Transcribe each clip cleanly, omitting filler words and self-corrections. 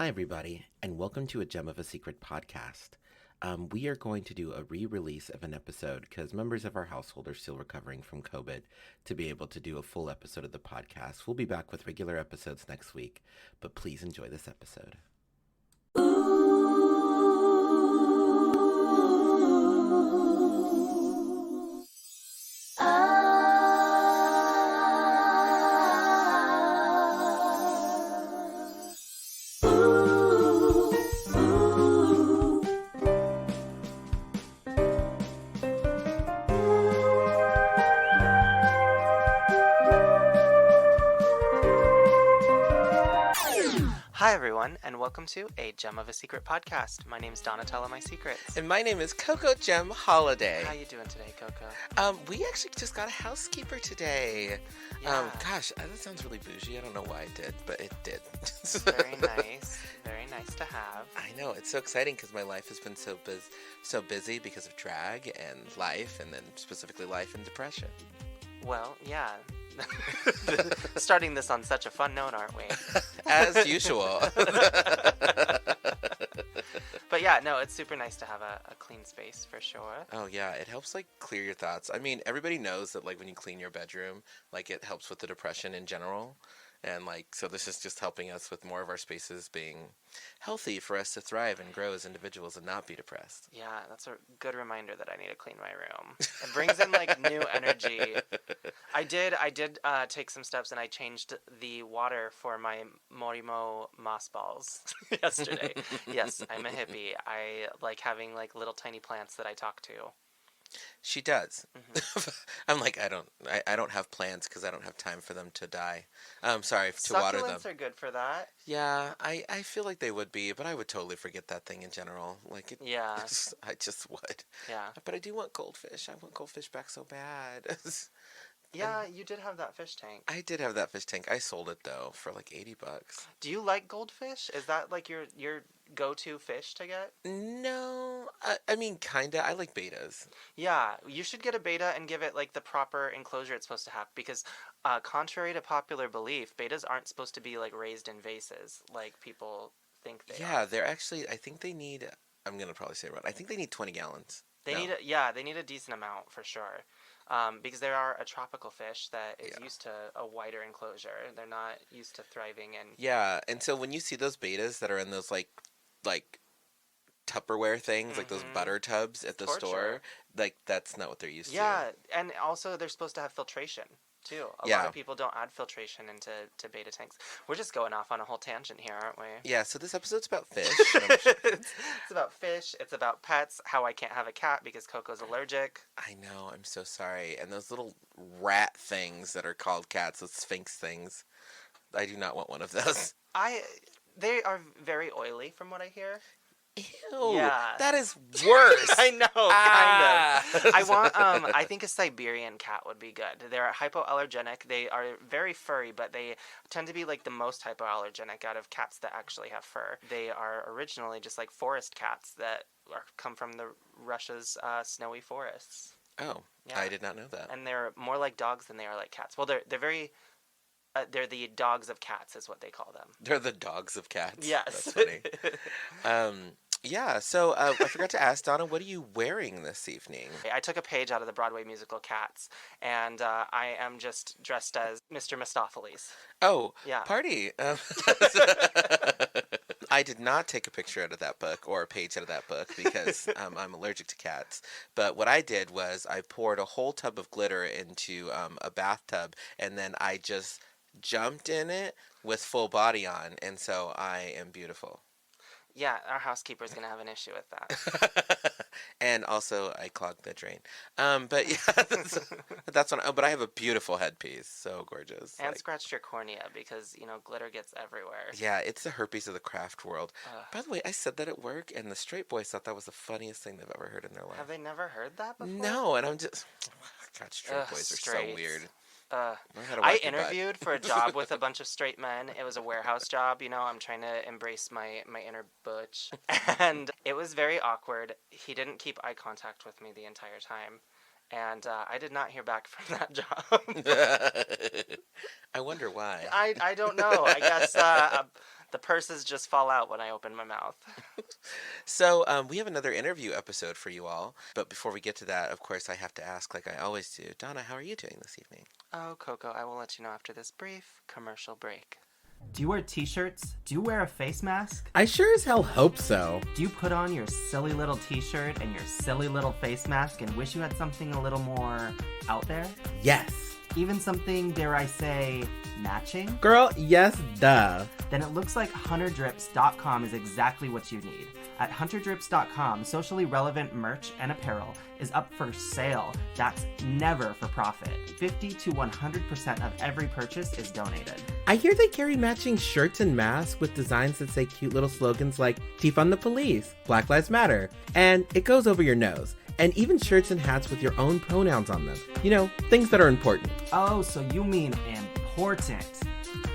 Hi, everybody, and welcome to a Gem of a Secret podcast. We are going to do a re release of an episode because members of our household are still recovering from COVID to be able to do a full episode of the podcast. We'll be back with regular episodes next week, but please enjoy this episode. Hi everyone, and welcome to a Gem of a Secret podcast. My name is Donatella My Secrets. And my name is Coco Gem Holiday. How you doing today, Coco? We actually just got a housekeeper today. Yeah. Gosh, that sounds really bougie. I don't know why it did, but it did. Very nice. Very nice to have. I know, it's so exciting because my life has been so busy because of drag and life, and then specifically life and depression. Well, yeah. Starting this on such a fun note, aren't we? As usual. But yeah, no, it's super nice to have a clean space for sure. Oh yeah, it helps like clear your thoughts. I mean, everybody knows that like when you clean your bedroom, like it helps with the depression in general. And like, so this is just helping us with more of our spaces being healthy for us to thrive and grow as individuals and not be depressed. Yeah, that's a good reminder that I need to clean my room. It brings in like new energy. I did take some steps and I changed the water for my Morimo moss balls yesterday. Yes, I'm a hippie. I like having like little tiny plants that I talk to. She does. Mm-hmm. I'm like, I don't have plants because I don't have time for them to die. I'm sorry, to water them. Succulents are good for that. Yeah, I feel like they would be, but I would totally forget that thing in general. Like, Yeah. I just would. Yeah. But I do want goldfish. I want goldfish back so bad. Yeah, you did have that fish tank. I did have that fish tank. I sold it though for like $80. Do you like goldfish? Is that like your go-to fish to get? No, I mean kinda. I like betas. Yeah, you should get a beta and give it like the proper enclosure it's supposed to have because contrary to popular belief, betas aren't supposed to be like raised in vases like people think they are. Yeah, they're actually. I think they need. I'm gonna probably say it wrong. I think they need 20 gallons. They need a decent amount for sure. Because they are a tropical fish that is used to a wider enclosure. They're not used to thriving in. Yeah, and so when you see those betas that are in those like Tupperware things, like those butter tubs at the store, like that's not what they're used to. Yeah, and also they're supposed to have filtration too. A lot of people don't add filtration into beta tanks. We're just going off on a whole tangent here, aren't we? Yeah, so this episode's about fish. It's about fish. It's about pets. How I can't have a cat because Coco's allergic. I know. I'm so sorry. And those little rat things that are called cats, those sphinx things. I do not want one of those. They are very oily, from what I hear. Ew. Yeah. That is worse. I know, kind of. I want, I think a Siberian cat would be good. They're hypoallergenic. They are very furry, but they tend to be like the most hypoallergenic out of cats that actually have fur. They are originally just like forest cats that come from the Russia's snowy forests. Oh, yeah. I did not know that. And they're more like dogs than they are like cats. Well, they're very... they're the dogs of cats, is what they call them. They're the dogs of cats. Yes. That's funny. Yeah, so I forgot to ask, Donna, what are you wearing this evening? I took a page out of the Broadway musical Cats, and I am just dressed as Mr. Mistopheles. Oh, yeah. Party. I did not take a picture out of that book or a page out of that book because I'm allergic to cats. But what I did was I poured a whole tub of glitter into a bathtub, and then I just jumped in it with full body on, and so I am beautiful. Yeah, our housekeeper's going to have an issue with that. And also, I clogged the drain. But yeah, that's what. But I have a beautiful headpiece, so gorgeous. And scratched your cornea because glitter gets everywhere. Yeah, it's the herpes of the craft world. By the way, I said that at work, and the straight boys thought that was the funniest thing they've ever heard in their life. Have they never heard that before? No, and I'm just. God, straight boys are so weird. I interviewed for a job with a bunch of straight men. It was a warehouse job, I'm trying to embrace my inner butch. And it was very awkward. He didn't keep eye contact with me the entire time. And I did not hear back from that job. I wonder why. I don't know. I guess The purses just fall out when I open my mouth. So we have another interview episode for you all. But before we get to that, of course, I have to ask, like I always do. Donna, how are you doing this evening? Oh, Coco, I will let you know after this brief commercial break. Do you wear t-shirts? Do you wear a face mask? I sure as hell hope so. Do you put on your silly little t-shirt and your silly little face mask and wish you had something a little more out there? Yes. Even something, dare I say, matching? Girl, yes, duh. Then it looks like HunterDrips.com is exactly what you need. At HunterDrips.com, socially relevant merch and apparel is up for sale. That's never for profit. 50 to 100% of every purchase is donated. I hear they carry matching shirts and masks with designs that say cute little slogans like defund the police, Black Lives Matter, and it goes over your nose. And even shirts and hats with your own pronouns on them. You know, things that are important. Oh, so you mean important.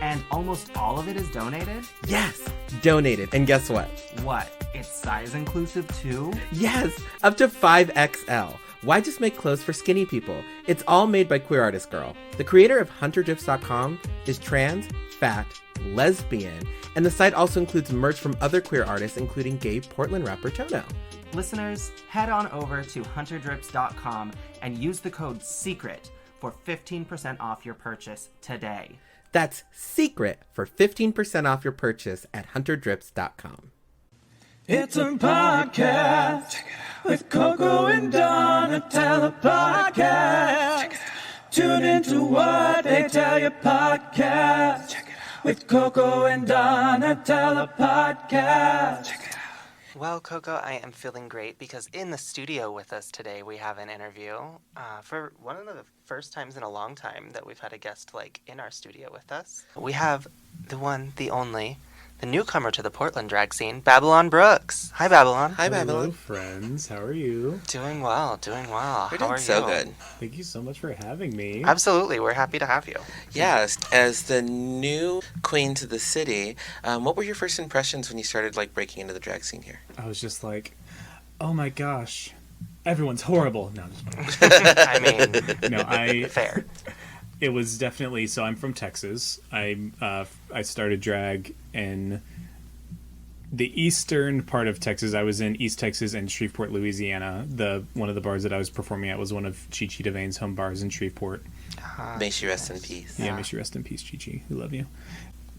And almost all of it is donated? Yes, donated. And guess what? What? It's size inclusive too? Yes, up to 5XL. Why just make clothes for skinny people? It's all made by Queer Artist Girl. The creator of HunterDrips.com is trans, fat, lesbian, and the site also includes merch from other queer artists, including gay Portland rapper Tono. Listeners, head on over to HunterDrips.com and use the code SECRET for 15% off your purchase today. That's SECRET for 15% off your purchase at HunterDrips.com. It's a podcast with Coco and Donna. Tell a podcast. Tune into what they tell you podcast. With Coco and Donna. Tell a podcast. Well, Coco, I am feeling great because in the studio with us today we have an interview for one of the first times in a long time that we've had a guest in our studio with us. We have the one, the only, the newcomer to the Portland drag scene, Babylon Brooks. Hi, Babylon. Hi, Babylon. Hello, friends. How are you? Doing well, doing well. We're How doing are so you? good. Thank you so much for having me. Absolutely, we're happy to have you. Yes, as the new queen to the city, what were your first impressions when you started breaking into the drag scene here? I was just like, oh my gosh, everyone's horrible. No, I'm just kidding. I mean, No, fair. It was definitely, so I'm from Texas. I started drag in the eastern part of Texas. I was in East Texas and Shreveport, Louisiana. One of the bars that I was performing at was one of Chi Chi DeVane's home bars in Shreveport. May she rest in peace. Yeah, may she rest in peace, Chi Chi. We love you.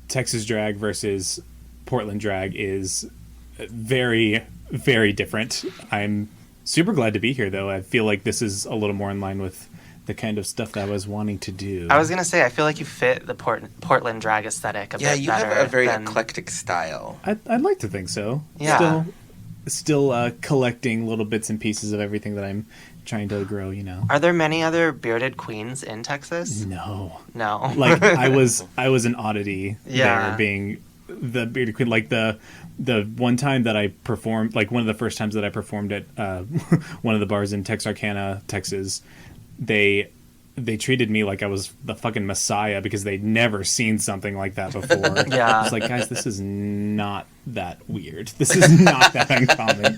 Texas drag versus Portland drag is very, very different. I'm super glad to be here, though. I feel like this is a little more in line with the kind of stuff that I was wanting to do. I was going to say, I feel like you fit the Portland drag aesthetic a bit better. Yeah, you have a very eclectic style. I'd like to think so. Yeah. Still collecting little bits and pieces of everything that I'm trying to grow, Are there many other bearded queens in Texas? No. No. Like, I was an oddity Yeah. there, being the bearded queen. Like, the one time that I performed, like one of the first times that I performed at one of the bars in Texarkana, Texas, they treated me like I was the fucking messiah because they'd never seen something like that before. Yeah. I was like, guys, this is not that weird. This is not that uncommon.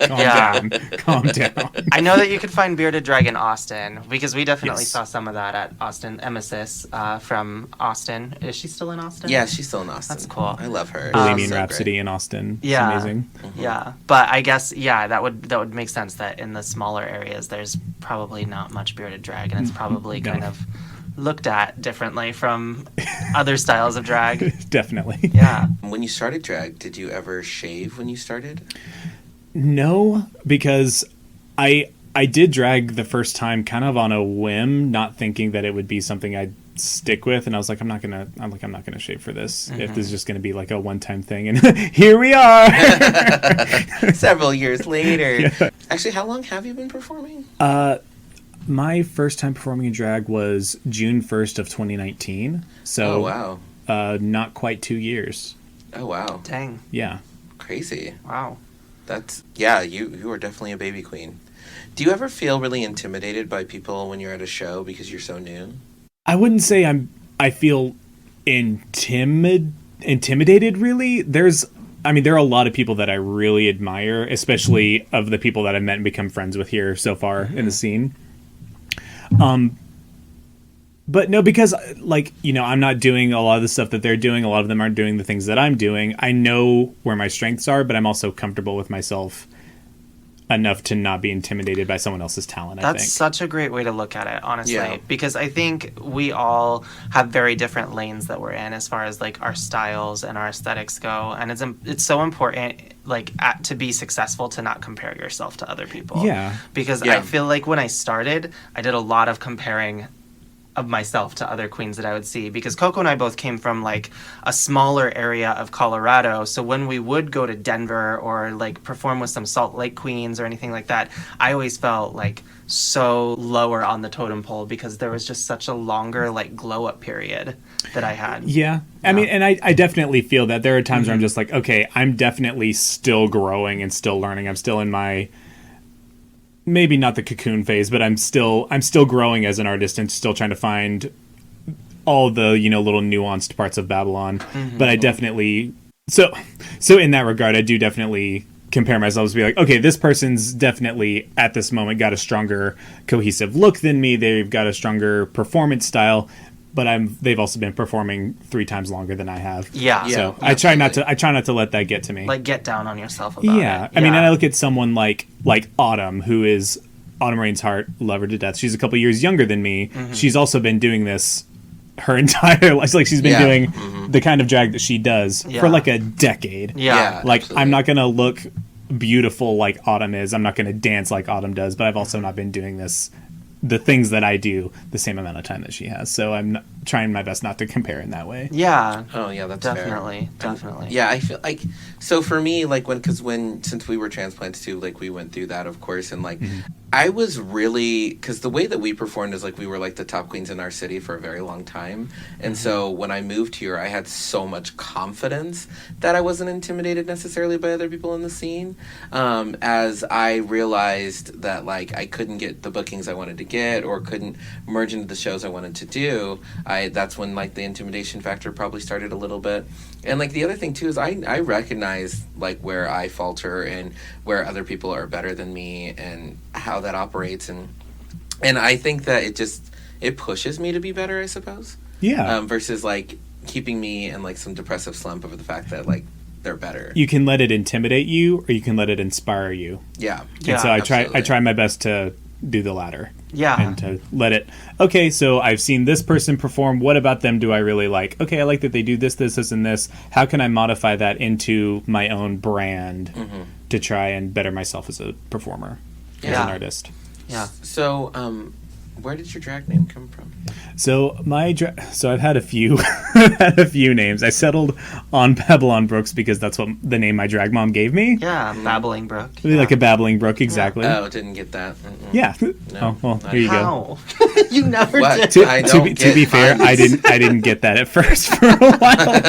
Calm down. I know that you could find bearded drag in Austin because we definitely Yes. saw some of that at Austin. Emesis from Austin. Is she still in Austin? Yeah, she's still in Austin. That's cool. I love her. Bohemian So Rhapsody great. in Austin. Yeah. It's amazing. Yeah, but I guess that would make sense that in the smaller areas there's probably not much bearded drag, and it's probably No. kind of looked at differently from other styles of drag. Definitely. Yeah. When you started drag, did you ever shave when you started? No, because I did drag the first time kind of on a whim, not thinking that it would be something I'd stick with, and I was like, I'm not gonna shave for this. If this is just gonna be like a one-time thing, and here we are. Several years later. Yeah. Actually, how long have you been performing? My first time performing in drag was June 1st of 2019. So, Oh, wow. Not quite 2 years. Oh, wow. Dang. Yeah. Crazy. Wow. You are definitely a baby queen. Do you ever feel really intimidated by people when you're at a show because you're so new? I wouldn't say I feel intimidated, really. There are a lot of people that I really admire, especially of the people that I've met and become friends with here so far in the scene. But no, because like, I'm not doing a lot of the stuff that they're doing. A lot of them aren't doing the things that I'm doing. I know where my strengths are, but I'm also comfortable with myself enough to not be intimidated by someone else's talent, I think. That's such a great way to look at it, honestly. Yeah. Because I think we all have very different lanes that we're in as far as like our styles and our aesthetics go. And it's so important to be successful to not compare yourself to other people. Yeah. Because Yeah. I feel like when I started, I did a lot of comparing of myself to other queens that I would see, because Coco and I both came from like a smaller area of Colorado. So when we would go to Denver or like perform with some Salt Lake queens or anything like that, I always felt like so lower on the totem pole because there was just such a longer like glow up period that I had. Yeah. I mean, and I definitely feel that there are times where I'm just like, okay, I'm definitely still growing and still learning. I'm still in my, maybe not the cocoon phase, but I'm still growing as an artist and still trying to find all the, little nuanced parts of Babylon. But I definitely, so in that regard, I do definitely compare myself to be like, okay, this person's definitely at this moment got a stronger cohesive look than me. They've got a stronger performance style, but they've also been performing 3 times longer than I have. Yeah. So Yeah, I try not to let that get to me. Like get down on yourself about Yeah. it. I mean, and I look at someone like Autumn, who is Autumn Rain's Heart, love her to death. She's a couple years younger than me. She's also been doing this her entire life. Like she's been doing the kind of drag that she does for like a decade. Yeah. Like absolutely. I'm not going to look beautiful like Autumn is. I'm not going to dance like Autumn does, but I've also not been doing the things that I do the same amount of time that she has. So I'm trying my best not to compare in that way. Yeah. Oh yeah, that's fair. Definitely. Yeah, I feel like, so for me, like since we were transplants too, like we went through that, of course, and like I was really, because the way that we performed is like we were like the top queens in our city for a very long time, and so when I moved here, I had so much confidence that I wasn't intimidated necessarily by other people in the scene, as I realized that like I couldn't get the bookings I wanted to get or couldn't merge into the shows I wanted to do. That's when like the intimidation factor probably started a little bit. And like the other thing too is I recognize like where I falter and where other people are better than me and how that operates, and I think that it pushes me to be better, I suppose. Yeah. Versus like keeping me in like some depressive slump over the fact that like they're better. You can let it intimidate you or you can let it inspire you. Yeah. And so I absolutely. try my best to do the latter. Yeah. And to let it, okay, so I've seen this person perform. What about them do I really like? Okay, I like that they do this, and this. How can I modify that into my own brand to try and better myself as a performer, as an artist? Yeah. So, where did your drag name come from? So so I've had a few names. I settled on Babylon Brooks because that's what the name my drag mom gave me. Yeah. Babbling Brook. Like a babbling brook, exactly. Oh, didn't get that. Mm-mm. Yeah. No, Oh well, not here you go. How? You never What? did. I To don't be get fair, puns. I didn't get that at first for a while.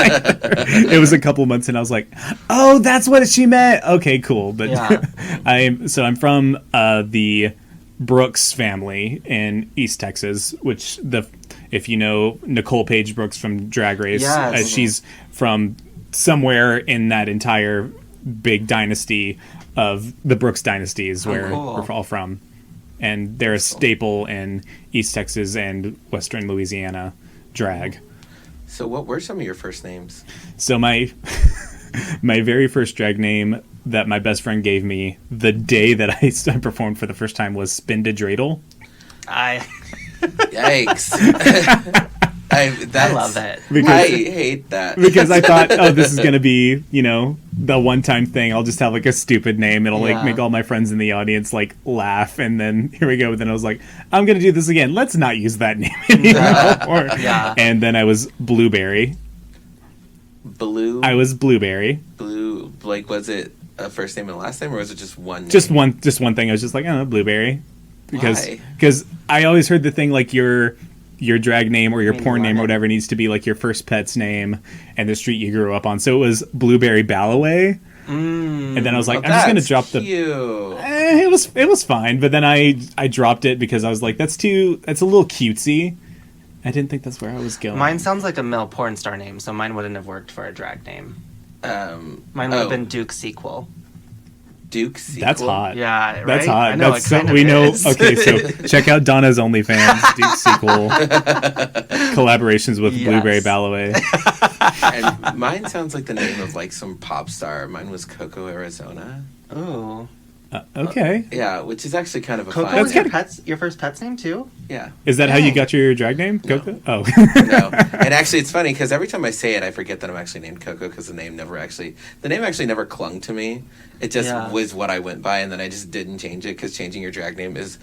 It was a couple months, and I was like, "Oh, that's what she meant." Okay, cool. But Yeah. I'm from the Brooks family in East Texas, which if you know Nicole Paige Brooks from Drag Race, Yes. she's from somewhere in that entire big dynasty of the Brooks dynasties where cool. we're all from. And they're a staple in East Texas and Western Louisiana drag. So, what were some of your first names? So my very first drag name that my best friend gave me the day that I performed for the first time was Spinda Dreidel. Yikes! I love it. I hate that Because I thought, oh, this is going to be, the one-time thing. I'll just have like a stupid name. It'll like Yeah. make all my friends in the audience like laugh. And then here we go. But then I was like, I'm going to do this again. Let's not use that name anymore. Yeah. And then I was Blueberry. I was Blueberry. Blue. Like, was it a first name and a last name, or was it just one name? Just one thing. I was just like, oh, Blueberry. Why? Because I always heard the thing like your drag name or your Mean porn name or lemon. whatever needs to be like your first pet's name and the street you grew up on. So it was Blueberry Balloway. And then I was like, I'm just gonna drop the. Cute. It was fine, but then I dropped it because I was like, that's a little cutesy. I didn't think that's where I was going. Mine sounds like a male porn star name, so mine wouldn't have worked for a drag name. Mine would have been Duke Sequel. Duke sequel. That's hot. Yeah, right? That's hot. I know, That's it kind of we know. is. Okay, so check out Donna's OnlyFans Duke sequel collaborations with Yes. Blueberry Ballaway. And mine sounds like the name of like some pop star. Mine was Coco Arizona. Ooh. Okay, Yeah, which is actually kind of a Coco fun. was your first pet's name too? Yeah. is that how you Dang. got your drag name, Coco? Oh, No. And actually, it's funny because every time I say it, I forget that I'm actually named Coco because the name actually never clung to me. It just Yeah. was what I went by, and then I just didn't change it because changing your drag name is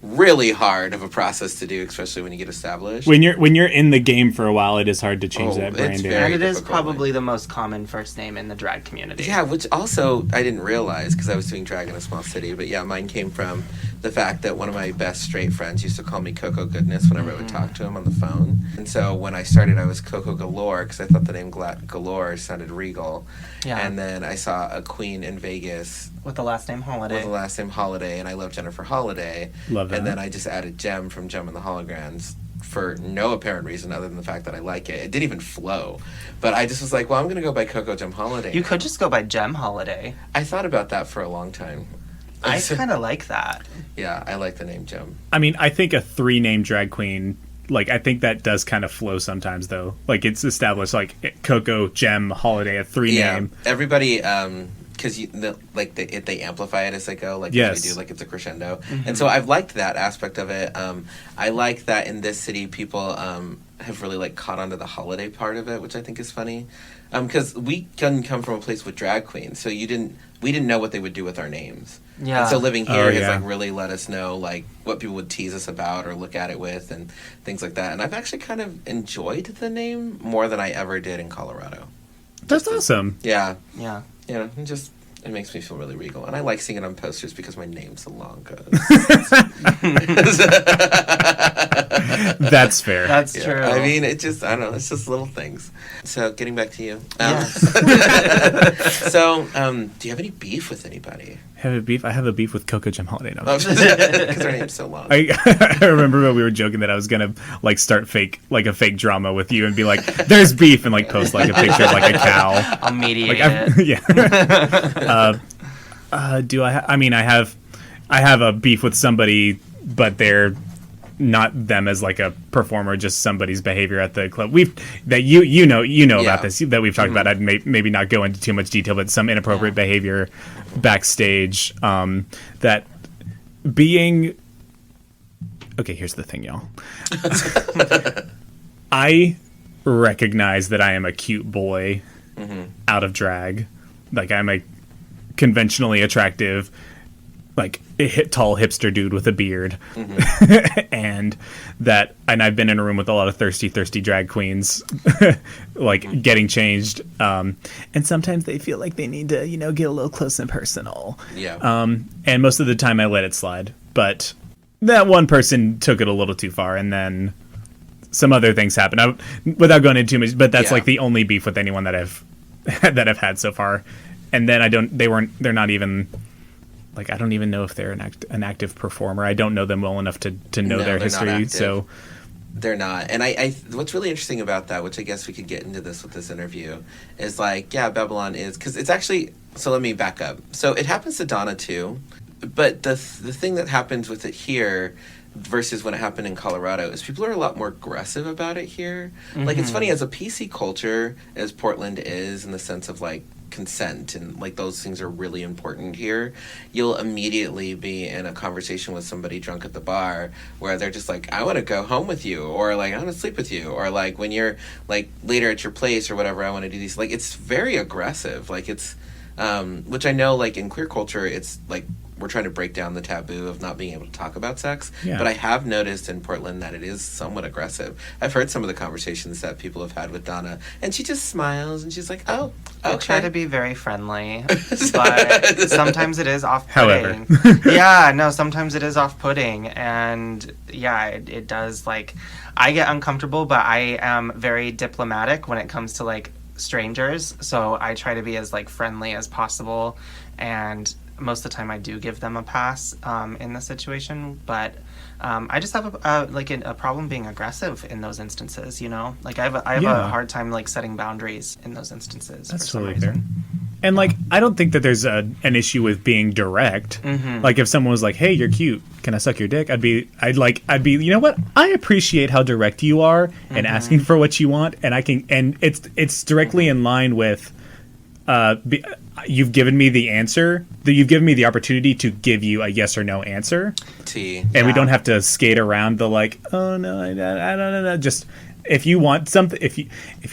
really hard of a process to do, especially when you get established. when you're in the game for a while, it is hard to change Oh, that it's branding. very- And it is difficult, probably the most common first name in the drag community. Yeah, which also I didn't realize because I was doing drag in a small city. But yeah, mine came from the fact that one of my best straight friends used to call me Coco Goodness whenever I would talk to him on the phone. And so when I started, I was Coco Galore because I thought the name Galore sounded regal. Yeah. And then I saw a queen in Vegas With the last name Holiday. with the last name Holiday, and I love Jennifer Holiday. Love that. And then I just added Gem from Gem and the Holograms for no apparent reason other than the fact that I like it. It didn't even flow. But I just was like, well, I'm going to go by Coco Gem Holiday. You could just go by Gem Holiday. I thought about that for a long time. I kind of like that. Yeah, I like the name Gem. I mean, I think a 3-name drag queen, like, I think that does kind of flow sometimes, though. Like, it's established, like, Coco, Gem, Holiday, a 3-name. Yeah, everybody, because they amplify it as they go, like Yes. as we do, like it's a crescendo. And so I've liked that aspect of it. I like that in this city, people have really like caught onto the holiday part of it, which I think is funny. Because we can come from a place with drag queens, so we didn't know what they would do with our names. Yeah. And so living here Oh, has yeah. like really let us know like what people would tease us about or look at it with and things like that. And I've actually kind of enjoyed the name more than I ever did in Colorado. That's awesome. Yeah, Yeah. you know, it makes me feel really regal, and I like seeing it on posters because my name's so long. That's fair. That's true. I mean, I don't know, it's just little things. So, getting back to you. Yes. So, do you have any beef with anybody? Have a beef? I have a beef with Coco Gem Holiday. No. Because her name's so long. I remember when we were joking that I was gonna like start a fake drama with you and be like, "There's beef," and like post like a picture of like a cow. I'll mediate Like, it. yeah. Do I? I mean, I have a beef with somebody, but they're not them as like a performer, just somebody's behavior at the club. You know Yeah. about this that we've talked about. I'd maybe not go into too much detail, but some inappropriate behavior backstage. That being okay. Here's the thing, y'all. I recognize that I am a cute boy out of drag. Like I'm a conventionally attractive, like tall hipster dude with a beard, and I've been in a room with a lot of thirsty drag queens, like getting changed, and sometimes they feel like they need to get a little close and personal. Yeah. And most of the time I let it slide, but that one person took it a little too far, and then some other things happened. Without going into too much, but that's Yeah. like the only beef with anyone that I've had so far. And then they're not even, like, I don't even know if they're an active performer. I don't know them well enough to know No, their they're not history. active. So They're not. And I what's really interesting about that, which I guess we could get into this with this interview, is like, yeah, Babylon is, because it's actually, so let me back up. So it happens to Donna too, but the thing that happens with it here versus when it happened in Colorado is people are a lot more aggressive about it here. Like, it's funny, as a PC culture, as Portland is, in the sense of like consent and like those things are really important here, you'll immediately be in a conversation with somebody drunk at the bar where they're just like, I want to go home with you, or like, I want to sleep with you, or like when you're like later at your place or whatever, I want to do these, like, it's very aggressive. Like, it's which I know, like, in queer culture, it's like we're trying to break down the taboo of not being able to talk about sex. Yeah. But I have noticed in Portland that it is somewhat aggressive. I've heard some of the conversations that people have had with Donna, and she just smiles and she's like, oh, I try okay. to be very friendly, but sometimes it is off-putting. However. Yeah, no, sometimes it is off-putting, and yeah, it does, like, I get uncomfortable, but I am very diplomatic when it comes to, like, strangers, so I try to be as, like, friendly as possible, and most of the time I do give them a pass in the situation, but I just have a problem being aggressive in those instances, you know? Like, I have Yeah. a hard time, like, setting boundaries in those instances. that's for some totally fair. reason. And like, I don't think that there's an issue with being direct. Like, if someone was like, "Hey, you're cute. Can I suck your dick?" I'd be, you know what? I appreciate how direct you are and asking for what you want, and it's directly in line with, you've given me the answer. You've given me the opportunity to give you a yes or no answer. And we don't have to skate around the like, oh no, I don't know. Just if you want something, if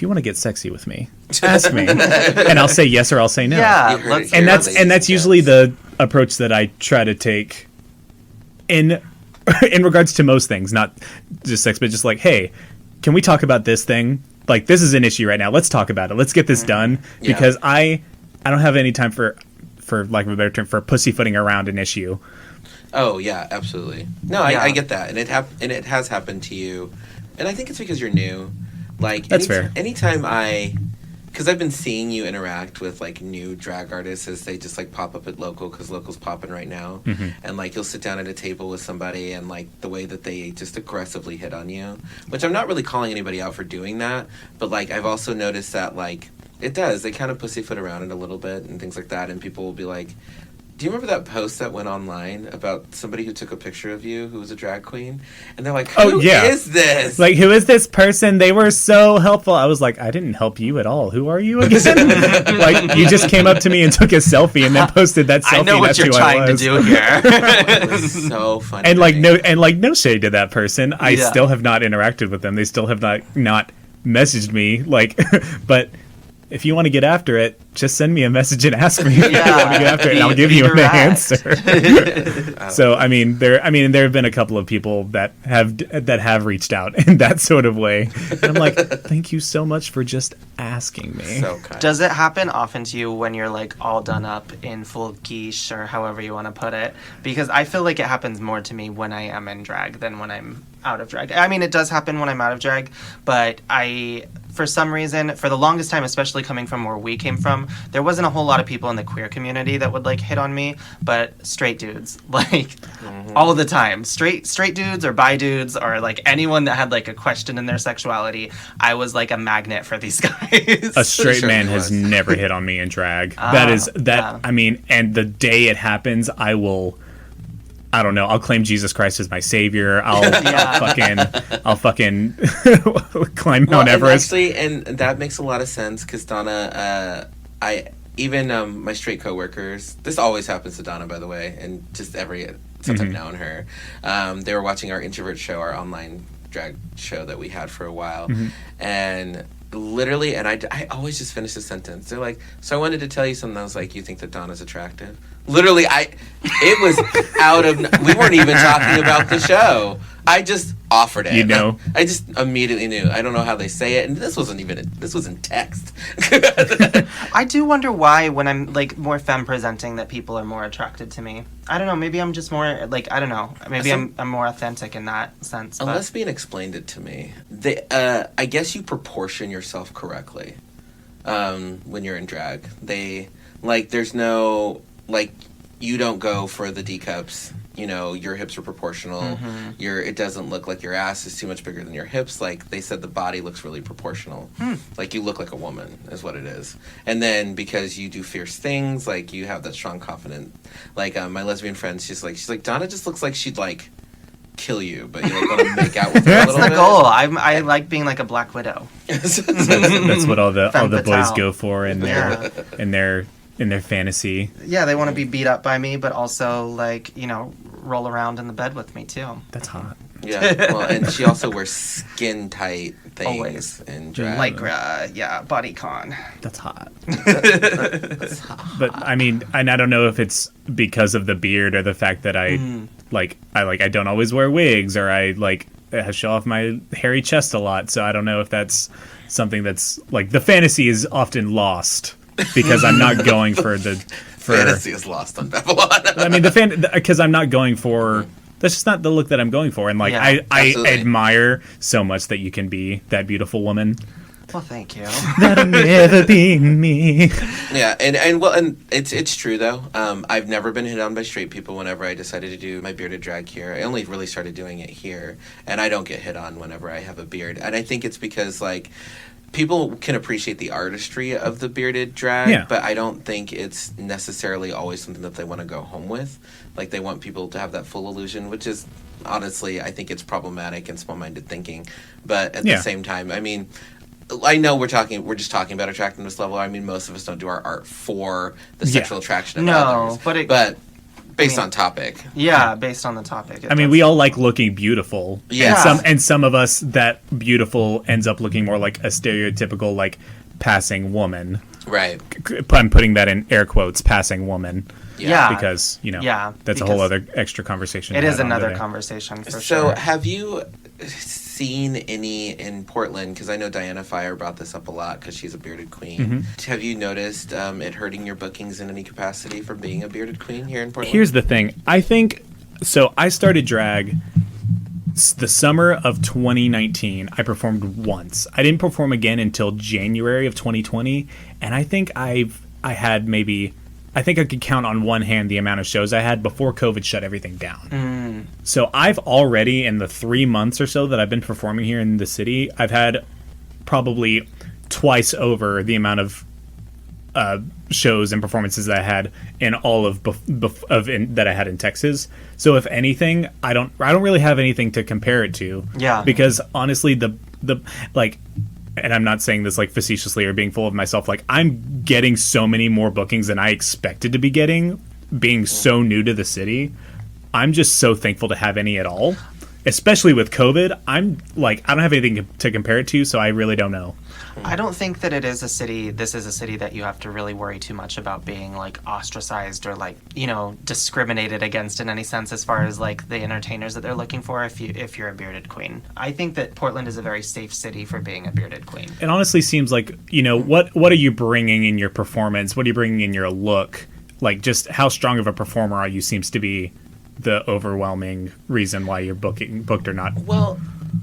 you want to get sexy with me, ask me, and I'll say yes or I'll say no. Yeah, and that's usually the approach that I try to take in regards to most things, not just sex, but just like, hey, can we talk about this thing? Like, this is an issue right now. Let's talk about it. Let's get this done, because I don't have any time for lack of a better term, for pussyfooting around an issue. Oh yeah, absolutely. No, I get that, and it has happened to you, and I think it's because you're new. Like, that's fair. Anytime because I've been seeing you interact with like new drag artists as they just like pop up at local, because local's popping right now, and like you'll sit down at a table with somebody, and like the way that they just aggressively hit on you, which I'm not really calling anybody out for doing that, but like I've also noticed that like it does, they kind of pussyfoot around it a little bit and things like that, and people will be like, do you remember that post that went online about somebody who took a picture of you who was a drag queen? And they're like, who is this? Like, who is this person? They were so helpful. I was like, I didn't help you at all. Who are you again? Like, you just came up to me and took a selfie and then posted that selfie. I know what you're trying to do here. It was so funny. And no shade to that person. I still have not interacted with them. They still have not messaged me. Like, but if you want to get after it, just send me a message and ask me if you want to get after it, and I'll give you an answer. So there have been a couple of people that have reached out in that sort of way. And I'm like, thank you so much for just asking me. So kind. Does it happen often to you when you're like all done up in full quiche or however you want to put it? Because I feel like it happens more to me when I am in drag than when I'm out of drag. I mean, it does happen when I'm out of drag, but for some reason, for the longest time, especially coming from where we came from, there wasn't a whole lot of people in the queer community that would like hit on me, but straight dudes, like all the time, straight dudes or bi dudes or like anyone that had like a question in their sexuality, I was like a magnet for these guys. A straight man has never hit on me in drag. I mean, and the day it happens, I don't know, I'll claim Jesus Christ as my savior. I'll fucking climb Mount Everest. And that makes a lot of sense, because Donna, my straight coworkers, this always happens to Donna, by the way, and just since I've known her, they were watching our introvert show, our online drag show that we had for a while, and literally, and I always just finish the sentence. They're like, so I wanted to tell you something. I was like, you think that Donna's attractive? Literally, it was we weren't even talking about the show. I just offered it. You know? I just immediately knew. I don't know how they say it, and this was in text. I do wonder why, when I'm like more femme presenting, that people are more attracted to me. I don't know. Maybe I'm just more like, I don't know. Maybe I'm more authentic in that sense. A lesbian explained it to me. I guess you proportion yourself correctly when you're in drag. There's no, like, you don't go for the D cups. You know, your hips are proportional. It doesn't look like your ass is too much bigger than your hips. Like, they said the body looks really proportional. Like, you look like a woman is what it is. And then because you do fierce things, like, you have that strong confidence. Like, my lesbian friend, she's like, Donna just looks like she'd, like, kill you, but you want to make out with her a little bit. That's the goal. I like being like a Black Widow. That's what all the boys go for in their fantasy. Yeah, they want to be beat up by me, but also, like, you know, roll around in the bed with me too. That's hot. Yeah, well, and she also wears skin tight things Always. in drag. Like, bodycon. That's hot. That's hot. But I mean, and I don't know if it's because of the beard or the fact that I don't always wear wigs, or I show off my hairy chest a lot. So I don't know if that's something that's like, the fantasy is often lost because I'm not going for fantasy is lost on Babylon. I mean, because I'm not going for. That's just not the look that I'm going for, and like I admire so much that you can be that beautiful woman. Well, thank you. That'll never be me. Yeah, and it's true though. I've never been hit on by straight people whenever I decided to do my bearded drag here. I only really started doing it here, and I don't get hit on whenever I have a beard. And I think it's because like people can appreciate the artistry of the bearded drag, but I don't think it's necessarily always something that they want to go home with. Like they want people to have that full illusion, which is honestly, I think it's problematic and small-minded thinking. But at the same time, I mean, I know we're just talking about attractiveness level. I mean, most of us don't do our art for the sexual attraction of others. But based on topic. Yeah, based on the topic. I mean, we all like looking beautiful. Yeah. And some of us, that beautiful ends up looking more like a stereotypical, like, passing woman. Right. I'm putting that in air quotes, passing woman. Yeah. Because, you know, that's a whole other extra conversation. It is another conversation for sure. So have you seen any in Portland? Because I know Diana Fire brought this up a lot because she's a bearded queen. Have you noticed it hurting your bookings in any capacity from being a bearded queen here in Portland? Here's the thing. I think, so I started drag the summer of 2019. I performed once. I didn't perform again until January of 2020. And I think I could count on one hand the amount of shows I had before COVID shut everything down. So I've already, in the 3 months or so that I've been performing here in the city, I've had probably twice over the amount of shows and performances that I had in all of that I had in Texas. So if anything, I don't really have anything to compare it to. Yeah. Because honestly, the like, and I'm not saying this like facetiously or being full of myself, like I'm getting so many more bookings than I expected to be getting, being so new to the city. I'm just so thankful to have any at all, especially with COVID. I'm like, I don't have anything to compare it to, so I really don't know. I don't think that this is a city that you have to really worry too much about being like ostracized or like, you know, discriminated against in any sense as far as like the entertainers that they're looking for if you're a bearded queen. I think that Portland is a very safe city for being a bearded queen. It honestly seems like, you know, what are you bringing in your performance? What are you bringing in your look? Like just how strong of a performer are you seems to be the overwhelming reason why you're booked or not. Well,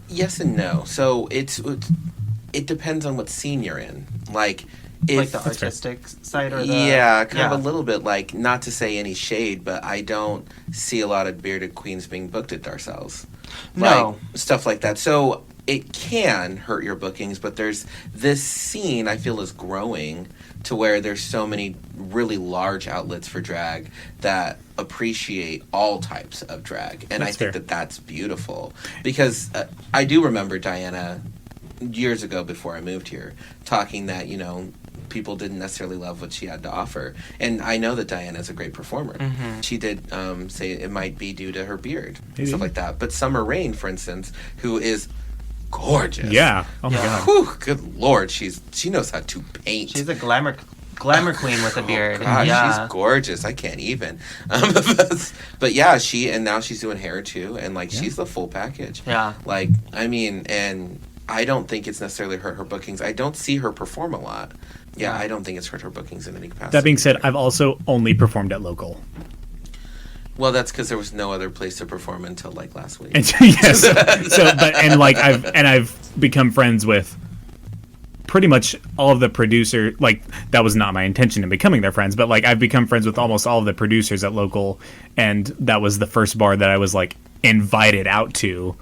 yes and no. So it depends on what scene you're in. Like the artistic side or the... Yeah, kind of a little bit. Like, not to say any shade, but I don't see a lot of bearded queens being booked at Darcel's. No. Like, stuff like that. So it can hurt your bookings, but there's this scene I feel is growing to where there's so many really large outlets for drag that appreciate all types of drag. And I think that's beautiful. Because I do remember Diana years ago before I moved here talking that, you know, people didn't necessarily love what she had to offer. And I know that Diana's a great performer. She did say it might be due to her beard, stuff like that. But Summer Rain, for instance, who is gorgeous. Yeah. Oh my God. Whew, good Lord. She knows how to paint. She's a glamour queen with a beard. Gosh, she's gorgeous. I can't even. But yeah, now she's doing hair too. And like, she's the full package. Yeah. Like, I mean, and I don't think it's necessarily hurt her bookings. I don't see her perform a lot. Yeah, I don't think it's hurt her bookings in any capacity. That being said, I've also only performed at local. Well, that's because there was no other place to perform until like last week. Yes. I've become friends with pretty much all of the producers. Like, that was not my intention in becoming their friends, but like I've become friends with almost all of the producers at local, and that was the first bar that I was like invited out to.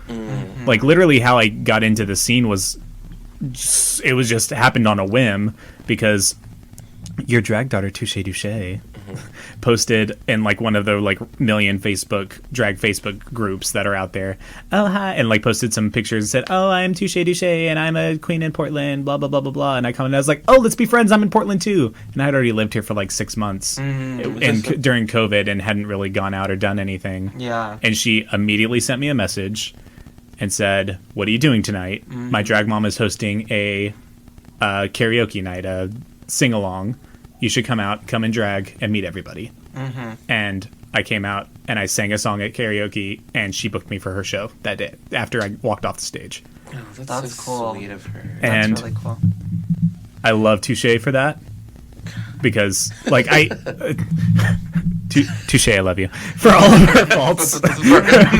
Like literally how I got into the scene was just happened on a whim, because your drag daughter Touche Douche posted in like one of the like million drag Facebook groups that are out there, oh hi, and like posted some pictures and said, oh, I'm Touche Douche and I'm a queen in Portland, blah blah blah blah blah. And I commented, I was like, oh, let's be friends, I'm in Portland too. And I had already lived here for like 6 months during COVID and hadn't really gone out or done anything. Yeah. And she immediately sent me a message and said, what are you doing tonight? My drag mom is hosting a karaoke night, a sing-along. You should come and drag and meet everybody. And I came out and I sang a song at karaoke, and she booked me for her show that day after I walked off the stage. Oh, that's so cool. sweet of her. And that's really cool. I love Touche for that, because like touche, I love you for all of her faults, for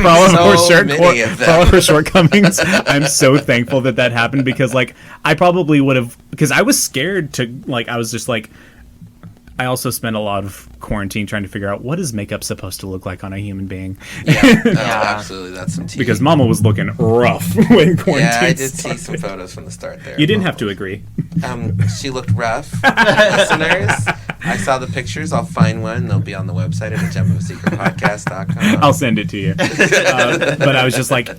all of her shortcomings. I'm so thankful that happened, because like I probably would have, because I was scared to, like, I was just like, I also spent a lot of quarantine trying to figure out what is makeup supposed to look like on a human being. Yeah, absolutely. That's some tea. Because Mama was looking rough when quarantine Yeah, I did started. see some photos from the start there. You didn't have to agree. She looked rough. Listeners, I saw the pictures. I'll find one. They'll be on the website at gemofsecretpodcast.com. I'll send it to you. But I was just like,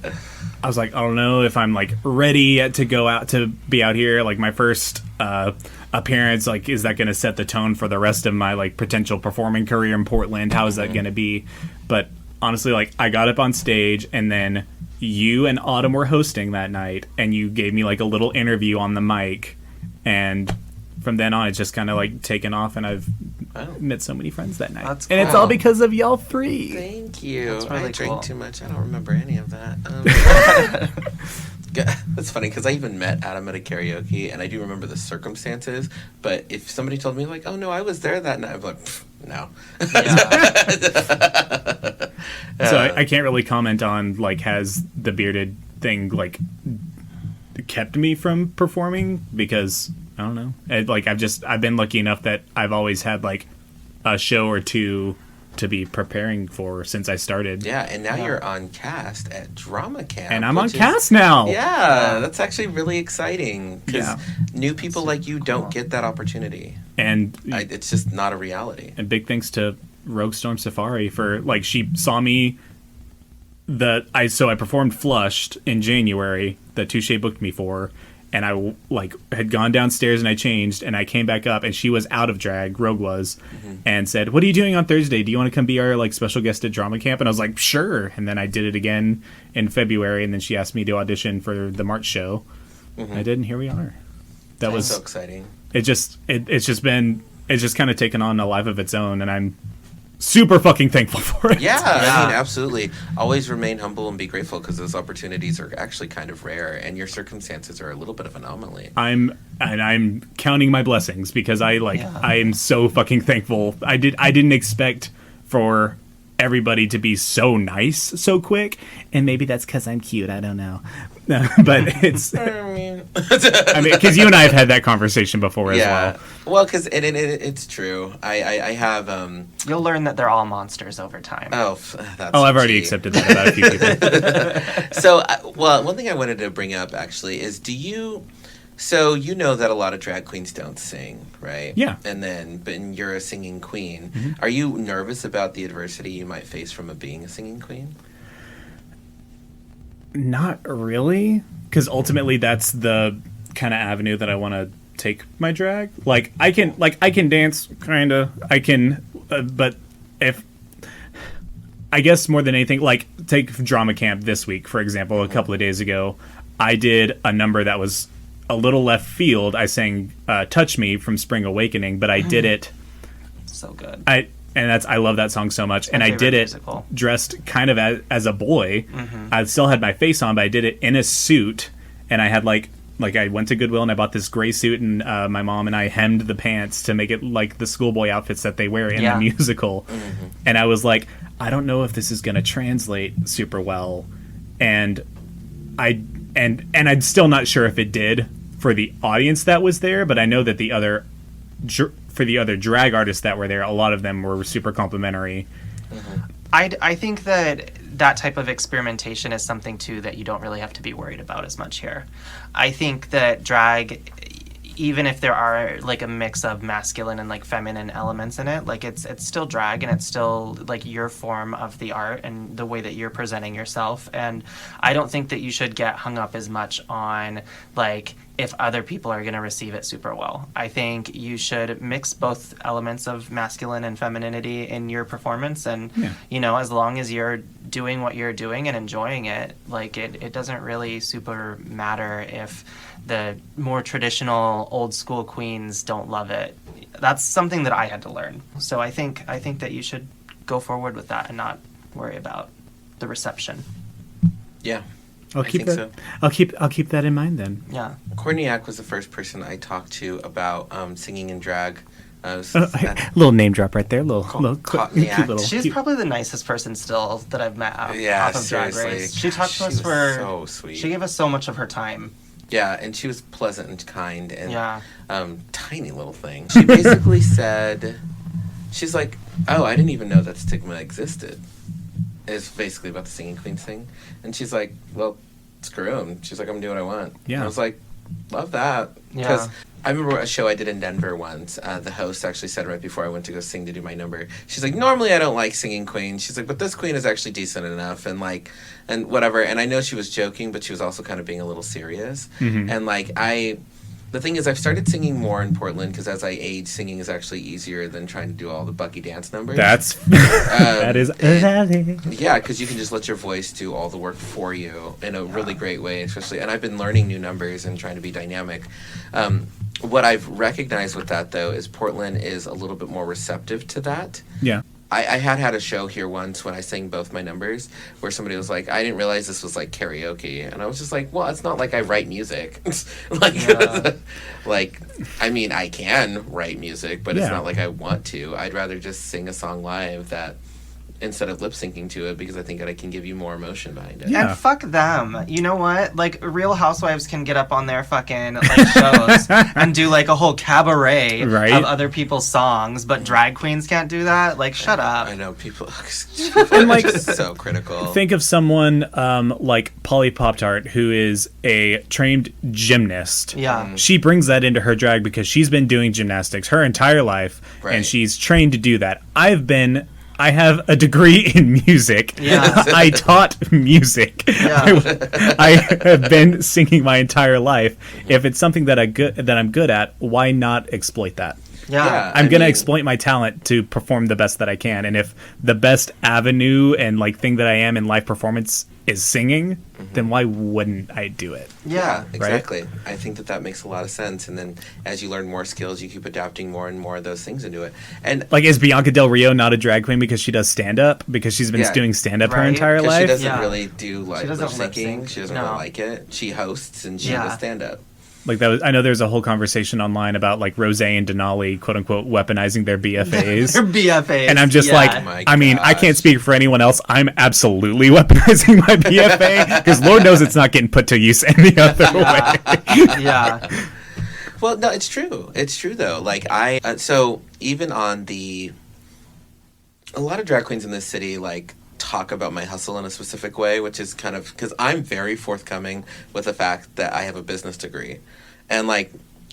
I don't know if I'm like ready to go out, to be out here. Like my first appearance, like, is that going to set the tone for the rest of my like potential performing career in Portland? How is that going to be? But honestly, like, I got up on stage, and then you and Autumn were hosting that night, and you gave me like a little interview on the mic, and from then on it's just kind of like taken off, and I've met so many friends that night. That's And it's cool. all because of y'all three. Thank you. That's really I drank cool. too much. I don't remember any of that. That's funny, because I even met Adam at a karaoke, and I do remember the circumstances. But if somebody told me, like, oh, no, I was there that night, I'm like, no. So I can't really comment on, like, has the bearded thing, like, kept me from performing, because I don't know. I've been lucky enough that I've always had like a show or two to be preparing for since I started. Yeah, and now you're on cast at Drama Camp. And I'm on cast now. Yeah, that's actually really exciting, because Yeah. new people like you don't get that opportunity. And It's just not a reality. and big thanks to Rogue Storm Safari for, like, she saw me. I performed Flushed in January that Touche booked me for, and I like had gone downstairs and I changed, and I came back up, and she was out of drag, Rogue was, and said, "What are you doing on Thursday? Do you want to come be our like special guest at Drama Camp?" And I was like, "Sure." And then I did it again in February, and then she asked me to audition for the March show. I did, and here we are. That was so exciting. it's just kind of taken on a life of its own, and I'm super fucking thankful for it. Yeah, I mean, absolutely. Always remain humble and be grateful, because those opportunities are actually kind of rare, and your circumstances are a little bit of an anomaly. I'm counting my blessings, because I am so fucking thankful. I didn't expect for everybody to be so nice so quick, and maybe that's because I'm cute. I don't know, but it's. I mean, because you and I have had that conversation before as well. Well, because it's true. I have. You'll learn that they're all monsters over time. That's I've already tea. accepted that about a few people. So, well, one thing I wanted to bring up actually is, so you know that a lot of drag queens don't sing, right? Yeah. But you're a singing queen. Mm-hmm. Are you nervous about the adversity you might face from being a singing queen? Not really, because ultimately that's the kind of avenue that I want to take my drag. Like I can dance, kind of. I can, but if I guess more than anything, like take Drama Camp this week, for example, a couple of days ago, I did a number that was a little left field. I sang "Touch Me" from Spring Awakening, but I did it. So good. I love that song so much, and I did it musical. dressed kind of as a boy. I still had my face on, but I did it in a suit, and I had like I went to Goodwill and I bought this gray suit, and my mom and I hemmed the pants to make it like the schoolboy outfits that they wear in the musical. And I was like, I don't know if this is going to translate super well, and I'm still not sure if it did for the audience that was there, but I know that for the other drag artists that were there, a lot of them were super complimentary. I think that type of experimentation is something too that you don't really have to be worried about as much here. I think that drag, even if there are like a mix of masculine and like feminine elements in it, like it's still drag, and it's still like your form of the art and the way that you're presenting yourself. And I don't think that you should get hung up as much on like if other people are going to receive it super well. I think you should mix both elements of masculine and femininity in your performance, and you know, as long as you're doing what you're doing and enjoying it, like it doesn't really super matter if the more traditional old school queens don't love it. That's something that I had to learn. So I think that you should go forward with that and not worry about the reception. Yeah. I'll keep that. So. I'll keep that in mind then. Yeah. Courtney Ack was the first person I talked to about singing in drag Little name drop right there. Little caught me cute little. She's cute- probably the nicest person still that I've met Yeah, off of Drag seriously. Race. She talked to us was for so sweet. She gave us so much of her time. Yeah, and she was pleasant and kind and Yeah. tiny little thing. She basically said, she's like, oh, I didn't even know that stigma existed. It's basically about the singing queens thing. And she's like, well, screw 'em. She's like, I'm doing what I want. Yeah. And I was like, love that. Yeah. I remember a show I did in Denver once. The host actually said right before I went to go sing to do my number, she's like, normally I don't like singing queens. She's like, but this queen is actually decent enough and like, and whatever. And I know she was joking, but she was also kind of being a little serious. Mhm. And like, the thing is, I've started singing more in Portland because as I age, singing is actually easier than trying to do all the Bucky dance numbers. That's that is. Yeah, because you can just let your voice do all the work for you in a really great way, especially. And I've been learning new numbers and trying to be dynamic. What I've recognized with that, though, is Portland is a little bit more receptive to that. Yeah. I had a show here once when I sang both my numbers where somebody was like, I didn't realize this was like karaoke. And I was just like, well, it's not like I write music. like, Yeah. like, I mean, I can write music, but it's Yeah. not like I want to. I'd rather just sing a song live that instead of lip syncing to it because I think that I can give you more emotion behind it. Yeah. And fuck them. You know what? Like, Real Housewives can get up on their fucking like shows and do like a whole cabaret Right. of other people's songs, but drag queens can't do that. Like, shut up. I know people And, like, are just so critical. Think of someone like Polly Pop-Tart, who is a trained gymnast. Yeah. She brings that into her drag because she's been doing gymnastics her entire life, Right. and she's trained to do that. I have a degree in music. Yeah. I taught music. Yeah. I have been singing my entire life. If it's something that I'm good at, why not exploit that? Yeah. I'm gonna mean, exploit my talent to perform the best that I can, and if the best avenue and like thing that I am in live performance is singing, then why wouldn't I do it? Yeah. Exactly. I think that makes a lot of sense. And then as you learn more skills, you keep adapting more and more of those things into it. And Like, is Bianca Del Rio not a drag queen because she does stand up? Because she's been Yeah. doing stand up her Right. entire 'cause she life? doesn't Yeah. really do like She lip doesn't lip syncing. sync. She doesn't No. really like it. She hosts and she Yeah. does stand up. Like that was, I know there's a whole conversation online about like Rose and Denali, quote unquote, weaponizing their BFAs. They're BFAs. And I'm just yeah. like, Oh my I mean, I can't gosh. speak for anyone else. I'm absolutely weaponizing my BFA because Lord knows it's not getting put to use any other way. yeah. Well, no, it's true. It's true though. Like so even on a lot of drag queens in this city like talk about my hustle in a specific way, which is kind of because I'm very forthcoming with the fact that I have a business degree, and like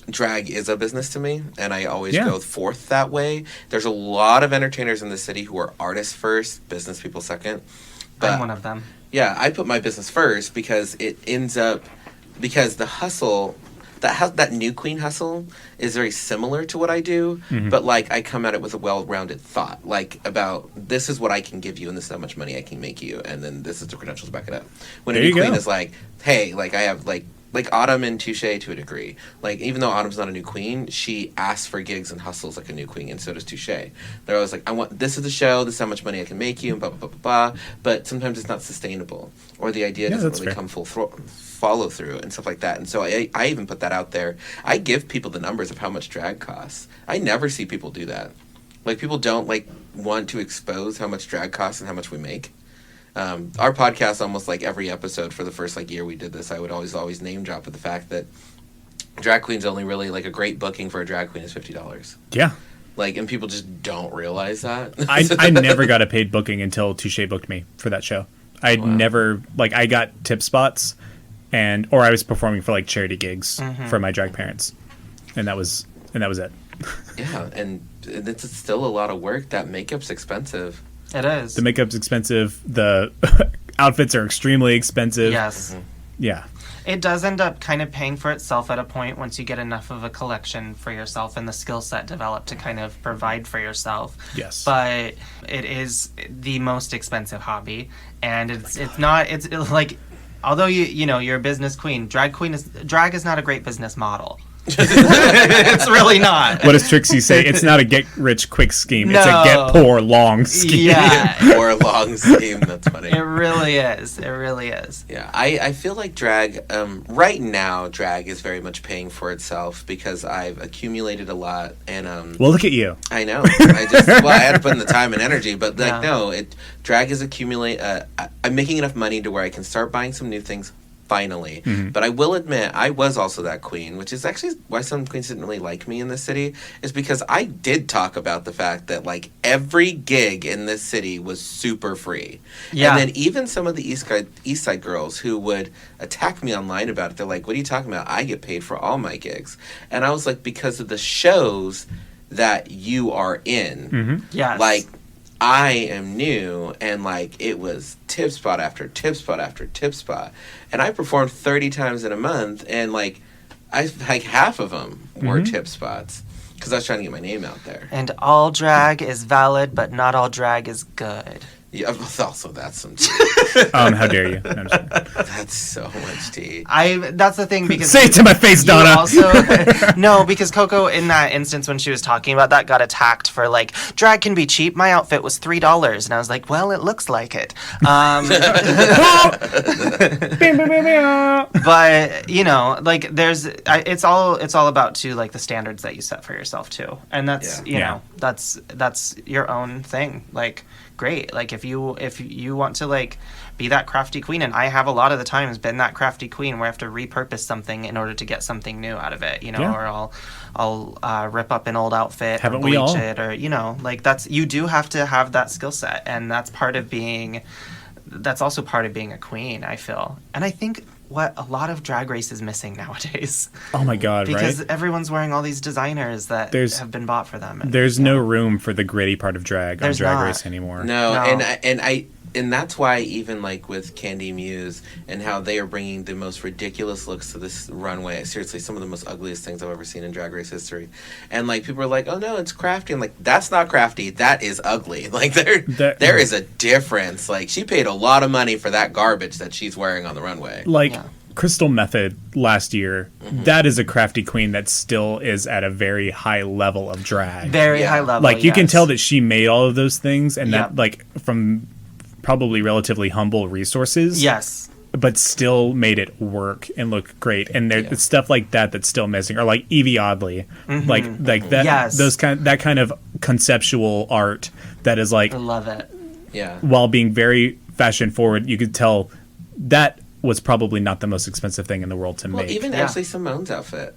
drag is a business to me, and I always Yeah. go forth that way. There's a lot of entertainers in the city who are artists first, business people second. I'm one of them. Yeah, I put my business first because it ends up because the hustle that new queen hustle is very similar to what I do, but like I come at it with a well-rounded thought, like about this is what I can give you and this is how much money I can make you, and then this is the credentials to back it up. When There a new you queen go. is like, hey, like I have like Autumn and Touche to a degree. Like even though Autumn's not a new queen, she asks for gigs and hustles like a new queen, and so does Touche. They're always like, I want this is the show, this is how much money I can make you, and blah blah blah blah blah. But sometimes it's not sustainable, or the idea Yeah, doesn't that's really fair. come follow through and stuff like that. And so I even put that out there. I give people the numbers of how much drag costs. I never see people do that. Like people don't like want to expose how much drag costs and how much we make. Our podcast, almost like every episode for the first like year we did this, I would always name drop with the fact that drag queens only really like a great booking for a drag queen is $50. Yeah. Like, and people just don't realize that. I never got a paid booking until Touche booked me for that show. I'd never, like, I got tip spots or I was performing for like charity gigs for my drag parents. And that was it. Yeah, and it's still a lot of work. That makeup's expensive. It is. The makeup's expensive. The outfits are extremely expensive. Yes. Yeah. It does end up kind of paying for itself at a point once you get enough of a collection for yourself and the skill set developed to kind of provide for yourself. Yes. But it is the most expensive hobby, and it's like, although you know you're a business queen, drag is not a great business model. It's really not. What does Trixie say? It's not a get-rich-quick scheme. It's a No. get-poor-long scheme. Yeah. Or a long scheme. That's funny. It really is. It really is. Yeah, I feel like drag, right now, drag is very much paying for itself because I've accumulated a lot, and Well, look at you. I know. I had to put in the time and energy, but like, Yeah. no, drag is I'm making enough money to where I can start buying some new things finally. But I will admit, I was also that queen, which is actually why some queens didn't really like me in this city, is because I did talk about the fact that like every gig in this city was super free. Yeah. And then even some of the East Side girls who would attack me online about it, they're like, what are you talking about? I get paid for all my gigs. And I was like, because of the shows that you are in. Yes. Like, I am new, and like it was tip spot after tip spot after tip spot, and I performed 30 times in a month, and like half of them were tip spots because I was trying to get my name out there. And all drag is valid, but not all drag is good. Yeah, also that's some tea. How dare you? No, I'm just kidding. That's so much tea. That's the thing, because Say it to my face, you Donna. also no, because Coco in that instance when she was talking about that got attacked for like drag can be cheap. My outfit was $3, and I was like, well, it looks like it. But you know, like it's all about too like the standards that you set for yourself too, and that's you know that's your own thing. Like great, like if you want to like be that crafty queen, and I have a lot of the times been that crafty queen where I have to repurpose something in order to get something new out of it, you know, or I'll rip up an old outfit, Haven't or we bleach all? it, or you know, like you do have to have that skill set, and that's also part of being a queen, I feel. And I think what a lot of Drag Race is missing nowadays, Oh my God, because right? everyone's wearing all these designers that have been bought for them. There's no room for the gritty part of drag on There's Drag not. Race anymore. No, and that's why even like with Candy Muse and how they are bringing the most ridiculous looks to this runway. Seriously, some of the most ugliest things I've ever seen in Drag Race history. And like people are like, "Oh no, it's crafty." I'm like, "That's not crafty. That is ugly." Like there is a difference. Like she paid a lot of money for that garbage that she's wearing on the runway. Like Crystal Method last year, that is a crafty queen that still is at a very high level of drag. Very high level. Like you can yes. tell that she made all of those things, and Yep. that like from probably relatively humble resources. Yes. But still made it work and look great, and there's stuff like that that's still missing, or like Evie Oddly, like that. Yes. That kind of conceptual art that is like, I love it. Yeah. while being very fashion forward, you could tell that was probably not the most expensive thing in the world to Well, make. even actually Simone's outfit,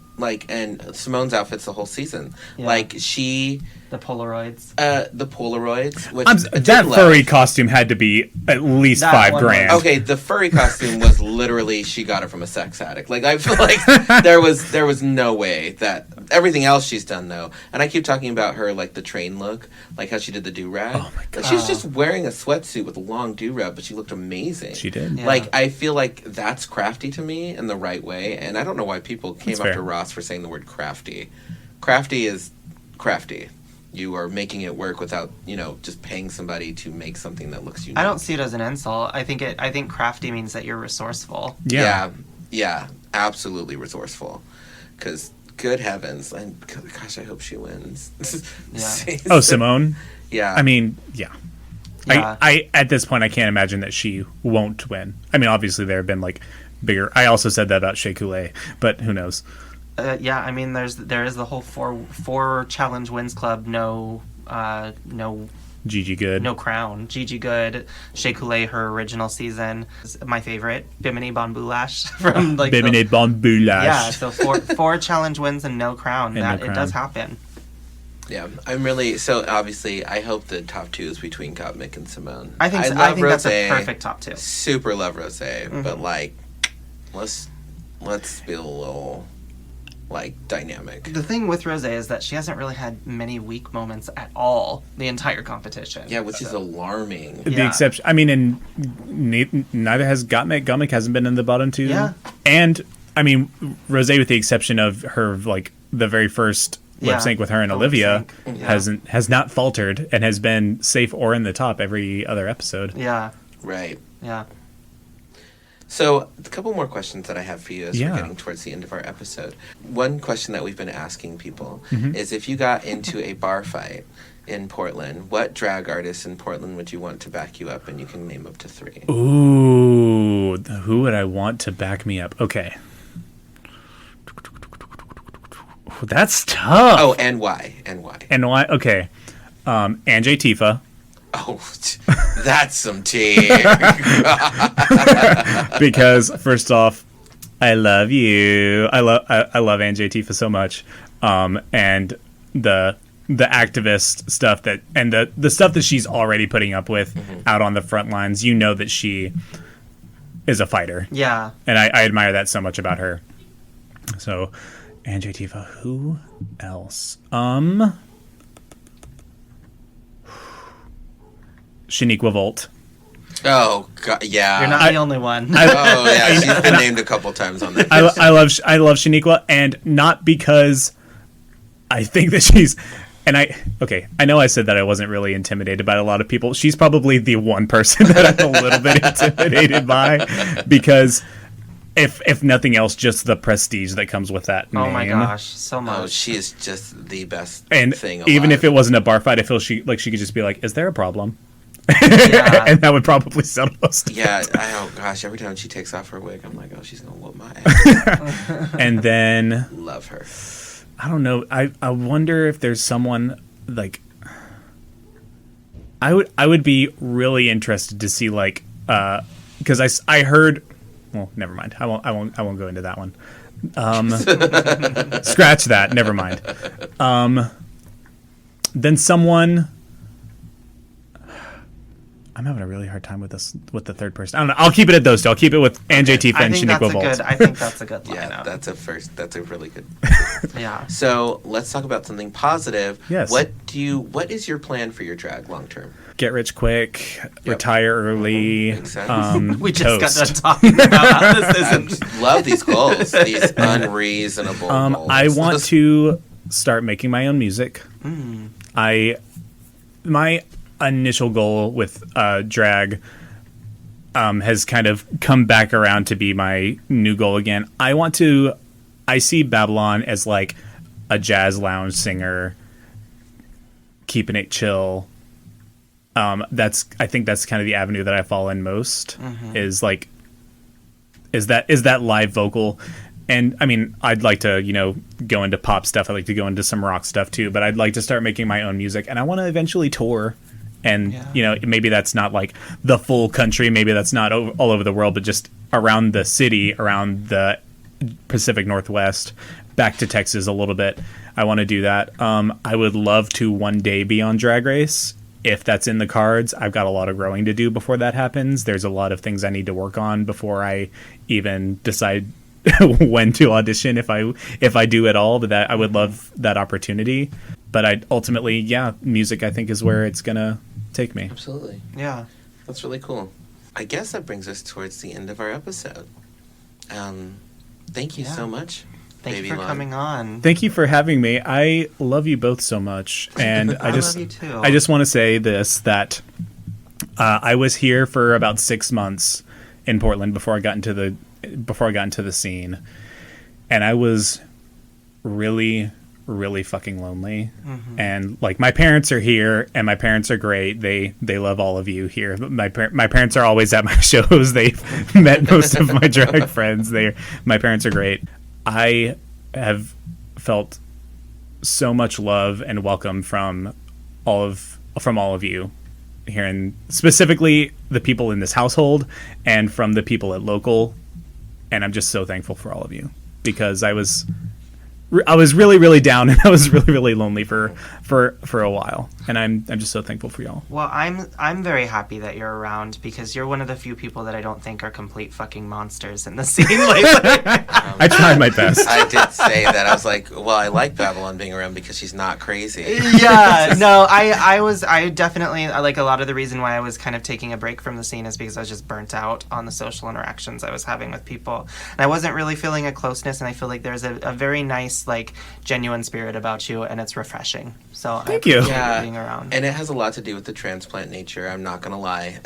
and Simone's outfit's the whole season. Yeah. Like she, The Polaroids. the Polaroids, which that furry costume had to be at least That one $5,000. was- Okay, the furry costume was literally she got it from a sex addict. Like I feel like there was no way that everything else she's done though. And I keep talking about her like the train look, like how she did the do rag. Oh my God. Like, she's just wearing a sweatsuit with a long do rag, but she looked amazing. She did. Yeah. Like I feel like that's crafty to me in the right way, and I don't know why people came That's after fair. Ross for saying the word crafty. Crafty is crafty. You are making it work without, just paying somebody to make something that looks unique. I don't see it as an insult. I think crafty means that you're resourceful. Yeah, absolutely resourceful. Because, good heavens, and gosh, I hope she wins. Yeah. Oh, Simone? Yeah. I mean, yeah. Yeah. I at this point, I can't imagine that she won't win. I mean, obviously, there have been, like, bigger... I also said that about Shea Coulee, but who knows? Yeah, I mean, there is the whole four challenge wins club. No Gigi Good. no crown. Gigi Good, Shea Coulee, her original season. My favorite, Bimini Bon Boulash from like Bimini Bon Boulash. yeah. So four challenge wins and no crown. And no That crown. it does happen. Yeah, I'm really... So, obviously, I hope the top two is between Gottmik and Simone. I think that's a perfect top two. Super love Rosé, but, like, let's be a little... like dynamic. The thing with Rosé is that she hasn't really had many weak moments at all the entire competition. Yeah, which is alarming. The Yeah. exception... I mean, and neither has Gottmik. Gottmik hasn't been in the bottom two. Yeah. And, I mean, Rosé, with the exception of her, like, the very first... Yeah. lip sync with her and The Olivia lip sync. has not faltered and has been safe or in the top every other episode. Yeah. Right. Yeah. So, a couple more questions that I have for you as Yeah. we're getting towards the end of our episode. One question that we've been asking people Mm-hmm. is if you got into a bar fight in Portland, what drag artists in Portland would you want to back you up? And you can name up to 3. Ooh, who would I want to back me up? Okay. That's tough. Oh, and why? And why? And why? Okay. Anjay Tifa. Oh, that's some tea. Because first off, I love you. I love Anjay Tifa so much. And the activist stuff that and the stuff that she's already putting up with out on the front lines, you know that she is a fighter. Yeah. And I admire that so much about her. So Anjay Tifa, who else? Shaniqua Volt. Oh, God, yeah. You're not the only one. Oh, yeah. She's been named a couple times on that. I love Shaniqua, and not because I think that she's. And I know I said that I wasn't really intimidated by a lot of people. She's probably the one person that I'm a little bit intimidated by, because if nothing else, just the prestige that comes with that name. Oh my gosh, so much. Oh, she is just the best And thing alive. even if it wasn't a bar fight, I feel she could just be like, "Is there a problem?" Yeah. And that would probably settle most of Yeah, it. oh gosh, every time she takes off her wig, I'm like, oh, she's gonna whoop my ass. And then Love her. I don't know. I wonder if there's someone like I would be really interested to see like because I heard. Well, never mind. I won't go into that one. Scratch that. Never mind. Then someone. I'm having a really hard time with the third person. I don't know. I'll keep it at those two. I'll keep it with Anjay Tifa and Shaniqua Volt. I think that's a good Yeah, lineup. that's a really good. Yeah. So let's talk about something positive. Yes. What is your plan for your drag long term? Get rich quick, retire early. Makes sense. We just got toast. done talking about how this isn't. Love these goals. These unreasonable goals. I want to start making my own music. My initial goal with drag has kind of come back around to be my new goal again. I see Babylon as like a jazz lounge singer, keeping it chill. I think that's kind of the avenue that I fall in most. Is that live vocal. And I mean, I'd like to, go into pop stuff. I'd like to go into some rock stuff too, but I'd like to start making my own music, and I want to eventually tour. And, maybe that's not like the full country. Maybe that's not all over the world, but just around the city, around the Pacific Northwest, back to Texas a little bit. I want to do that. I would love to one day be on Drag Race. If that's in the cards, I've got a lot of growing to do before that happens. There's a lot of things I need to work on before I even decide when to audition, if I do at all. But that I would love that opportunity. But I ultimately, music I think is where it's gonna take me. Absolutely. Yeah. That's really cool. I guess that brings us towards the end of our episode. Thank you so much. Thank Baby you for Lon. coming on. Thank you for having me. I love you both so much, and I love you too. I just want to say this, that I was here for about 6 months in Portland before I got into the scene, and I was really, really fucking lonely. And like, my parents are here, and my parents are great. They love all of you here. My parents are always at my shows. They've met most of my drag friends. My parents are great. I have felt so much love and welcome from all of you here, and specifically the people in this household and from the people at local. And I'm just so thankful for all of you, because I was really, really down, and I was really, really lonely for a while, and I'm just so thankful for y'all. Well, I'm very happy that you're around, because you're one of the few people that I don't think are complete fucking monsters in the scene lately. I tried my best. I did say that. I was like, well, I like Babylon being around because she's not crazy. Yeah, no, I definitely, like, a lot of the reason why I was kind of taking a break from the scene is because I was just burnt out on the social interactions I was having with people. And I wasn't really feeling a closeness, and I feel like there's a very nice, like, genuine spirit about you, and it's refreshing. So Thank you. Yeah, being around. And it has a lot to do with the transplant nature, I'm not going to lie,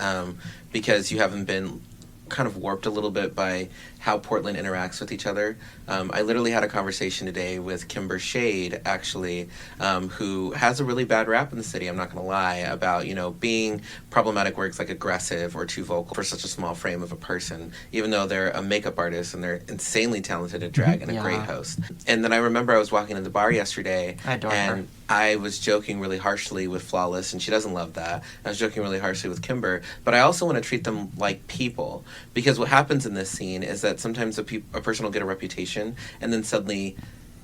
because you haven't been kind of warped a little bit by how Portland interacts with each other. I literally had a conversation today with Kimber Shade, actually, who has a really bad rap in the city, I'm not going to lie, about, being problematic words like aggressive or too vocal for such a small frame of a person, even though they're a makeup artist and they're insanely talented at drag and a great host. And then I remember I was walking in the bar yesterday, I adore her. I was joking really harshly with Flawless, and she doesn't love that. I was joking really harshly with Kimber, but I also want to treat them like people, because what happens in this scene is that sometimes a person will get a reputation, and then suddenly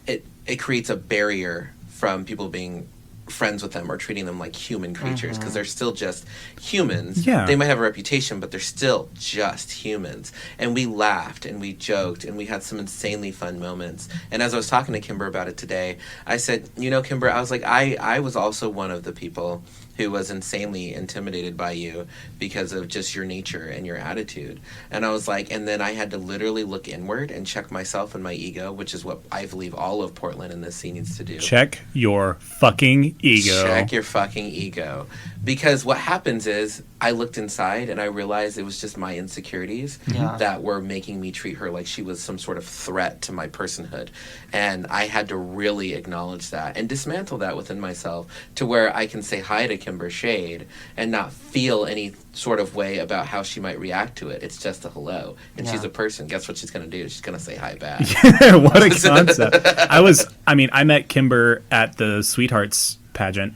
it creates a barrier from people being friends with them or treating them like human creatures, because they're still just humans. Yeah. They might have a reputation, but they're still just humans. And we laughed and we joked and we had some insanely fun moments. And as I was talking to Kimber about it today, I said, Kimber, I was like, I was also one of the people who was insanely intimidated by you because of just your nature and your attitude. And I was like, and then I had to literally look inward and check myself and my ego, which is what I believe all of Portland in this scene needs to do. Check your fucking ego. Check your fucking ego. Because what happens is I looked inside and I realized it was just my insecurities that were making me treat her like she was some sort of threat to my personhood. And I had to really acknowledge that and dismantle that within myself to where I can say hi to Kimber Shade and not feel any sort of way about how she might react to it. It's just a hello. And she's a person. Guess what she's going to do? She's going to say hi back. What a concept. I met Kimber at the Sweethearts pageant,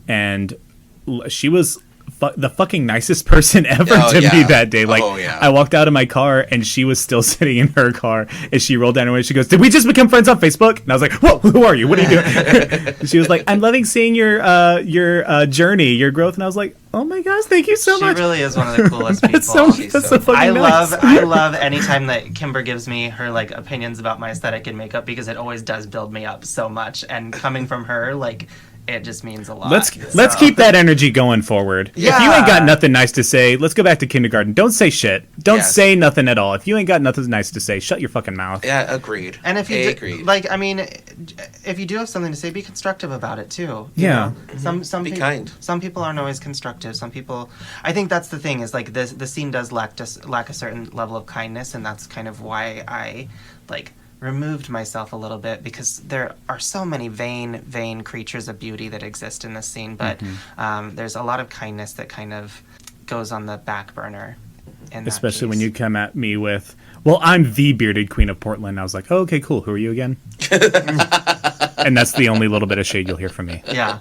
and she was the fucking nicest person ever to me that day. Like, I walked out of my car and she was still sitting in her car, and she rolled down her window. She goes, "Did we just become friends on Facebook?" And I was like, "Whoa, who are you? What are you doing?" She was like, "I'm loving seeing your journey, your growth." And I was like, "Oh my gosh, thank you so much." She really is one of the coolest people. That's so fucking nice. I love anytime that Kimber gives me her like opinions about my aesthetic and makeup, because it always does build me up so much. And coming from her, like, it just means a lot. Let's keep that energy going forward. Yeah. If you ain't got nothing nice to say, let's go back to kindergarten. Don't say shit. Don't say nothing at all. If you ain't got nothing nice to say, shut your fucking mouth. Yeah, agreed. And if you if you do have something to say, be constructive about it too. You know? Be kind. Some people aren't always constructive. Some people, I think that's the thing, is like the scene does lack a certain level of kindness, and that's kind of why I removed myself a little bit, because there are so many vain creatures of beauty that exist in this scene, but there's a lot of kindness that kind of goes on the back burner. Especially when you come at me with, "Well, I'm the bearded queen of Portland." I was like, "Oh, okay, cool. Who are you again?" And that's the only little bit of shade you'll hear from me. Yeah.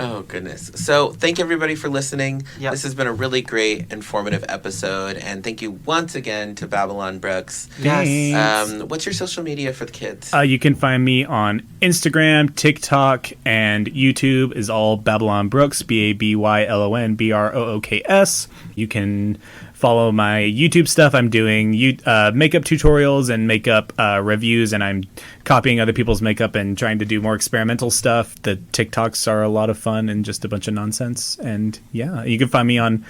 Oh, goodness. So thank everybody for listening. Yep. This has been a really great, informative episode. And thank you once again to Babylon Brooks. Yes. What's your social media for the kids? You can find me on Instagram, TikTok, and YouTube is all Babylon Brooks, BABYLON BROOKS. You can follow my YouTube stuff. I'm doing makeup tutorials and makeup reviews, and I'm copying other people's makeup and trying to do more experimental stuff. The TikToks are a lot of fun and just a bunch of nonsense. And yeah, you can find me on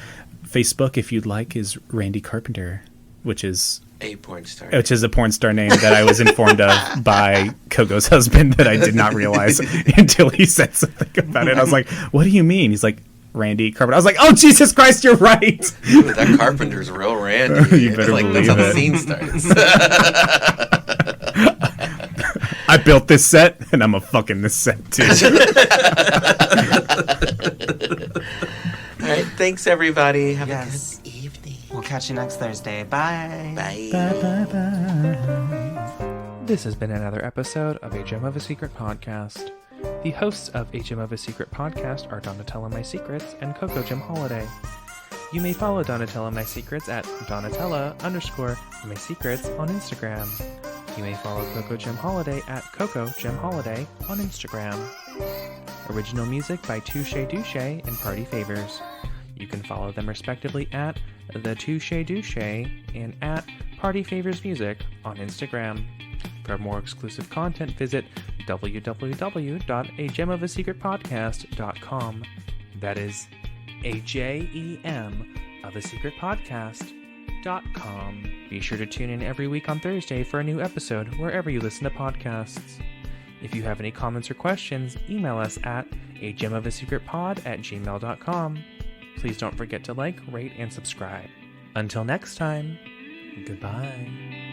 Facebook, if you'd like, is Randy Carpenter, which is a porn star. Which is a porn star name that I was informed of by Coco's husband that I did not realize until he said something about it. I was like, "What do you mean?" He's like, "Randy Carpenter." I was like, "Oh, Jesus Christ, you're right." Ooh, that Carpenter's real Randy. You better believe that's how it. the scene starts. I built this set, and I'm a fucking this set too. All right, thanks everybody. Have a Yes. good evening. We'll catch you next Thursday. Bye. Bye. This has been another episode of A Gem of a Secret podcast. The hosts of A Gem of a Secret podcast are Donatella My Secrets and Coco Gem Holiday. You may follow Donatella My Secrets at Donatella_My Secrets on Instagram. You may follow Coco Gem Holiday at Coco Gem Holiday on Instagram. Original music by Touche Douche and Party Favors. You can follow them respectively at The Touche Douche and at Party Favors Music on Instagram. For more exclusive content, visit www.agemofasecretpodcast.com. That is AJEM of a secret podcast.com. Be sure to tune in every week on Thursday for a new episode wherever you listen to podcasts. If you have any comments or questions, email us at agemofasecretpod@gmail.com. Please don't forget to like, rate, and subscribe. Until next time, goodbye.